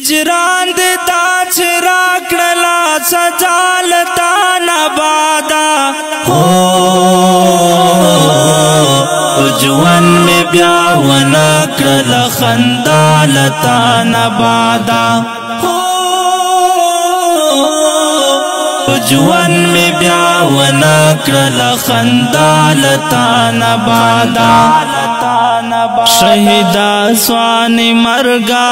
هجران دې تا چې راکړلا سجالتا نبادا جوان میں بیا ونا کرل خندالتا نبادا جوان میں بیا ونا کرل خندالتا نبادا شہیدا سوانی مرگا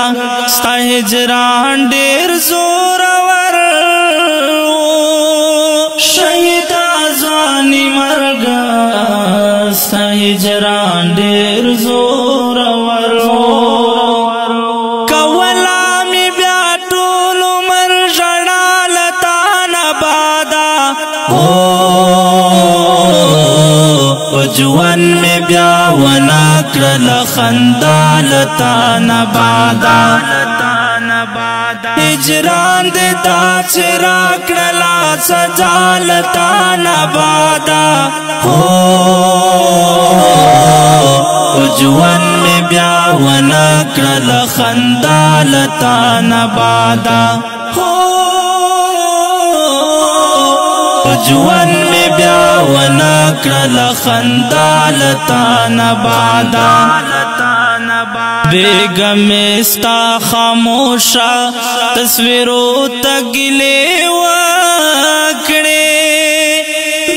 ستا ہجران ډیر زورور شہیدا سوانی مرگا ستا ہجران ډیر زورور کولا می بیا ټول عمر ژړالتا نبادا جوان میں بیا ونا کرل خندالتا نبادا هجران دې تا چې راکړلا سجالتا نبادا جوان میں بیا ونا کرل خندالتا نبادا جوان میں بیا ونا کرل خندالتا نبادا بیگم استا خاموشا تصویرو تگلے وکڑے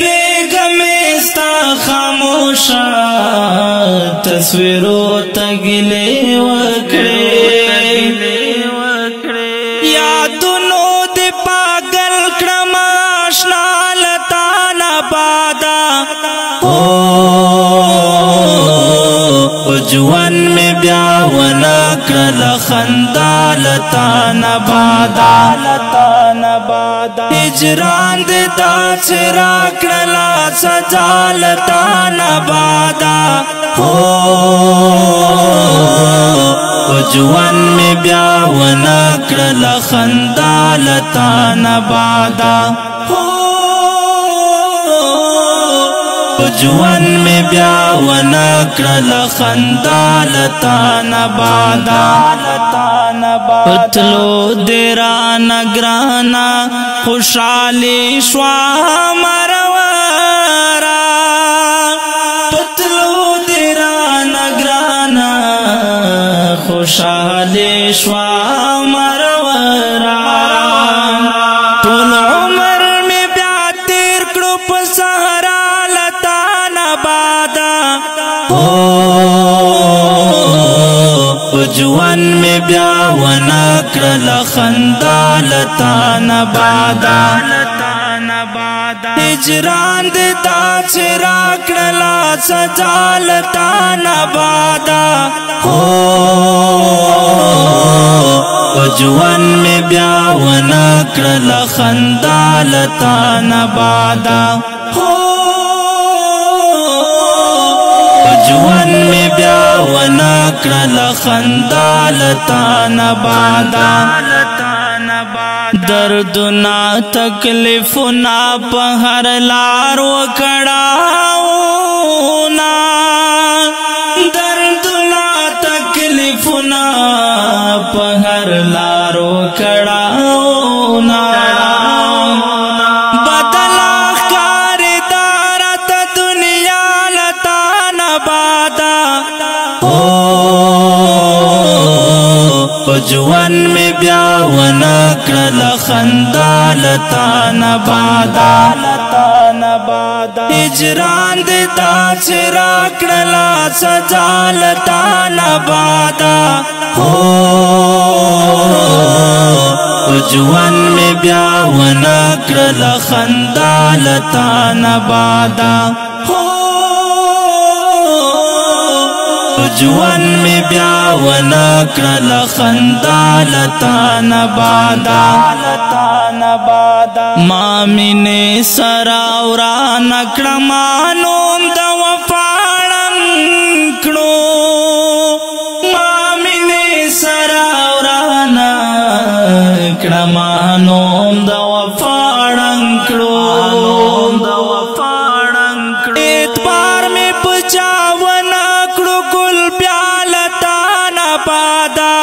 بیگم استا خاموشا تصویرو تگلے وکڑے یادونو دی پاگل کرم آشنا لتا نبادا جوان میں بیا ونا کرل خندالتا نبادا هجران دې تا چې راکړلا سجالتا نبادا جوان میں بیا ونا کرل خندالتا نبادا جوان میں بیا ونا کرل خندالتا نبادا پتلو دیرانا گرانا خوشحالی شوا مرورا پتلو دیرانا گرانا خوشحالی شوا مرورا طول عمر میں بیا تیر کړو په صحرا جوان میں بیا ونا کرل خندالتا نبادا هجران دې تا چې راکړلا سجالتا نبادا جوان میں بیا ونا کرل خندالتا نبادا جوان میں بیا ونا کرل خندالتا نبادا دردنا تکلیفنا پہر لار وکڑاؤنا دردنا تکلیفنا پہر لار وکڑاؤنا جوان میں بیا ونا کرل خندالتا نبادا هجران دې تا چې راکړلا سجالتا نبادا جوان میں بیا ونا کرل خندالتا نبادا جوان میں بیا ونا کرل خندالتا نبادا مامنے سراورا نکڑمانوم دا وفاڑنکڑو مامنے سراورا نکڑمانوم دا وفاڑنکڑو اعتبار میں پچاونا کڑو کل پیالتا نبادا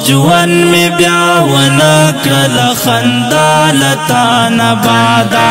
जुवन में ब्यावन करल खंदा लता नबादा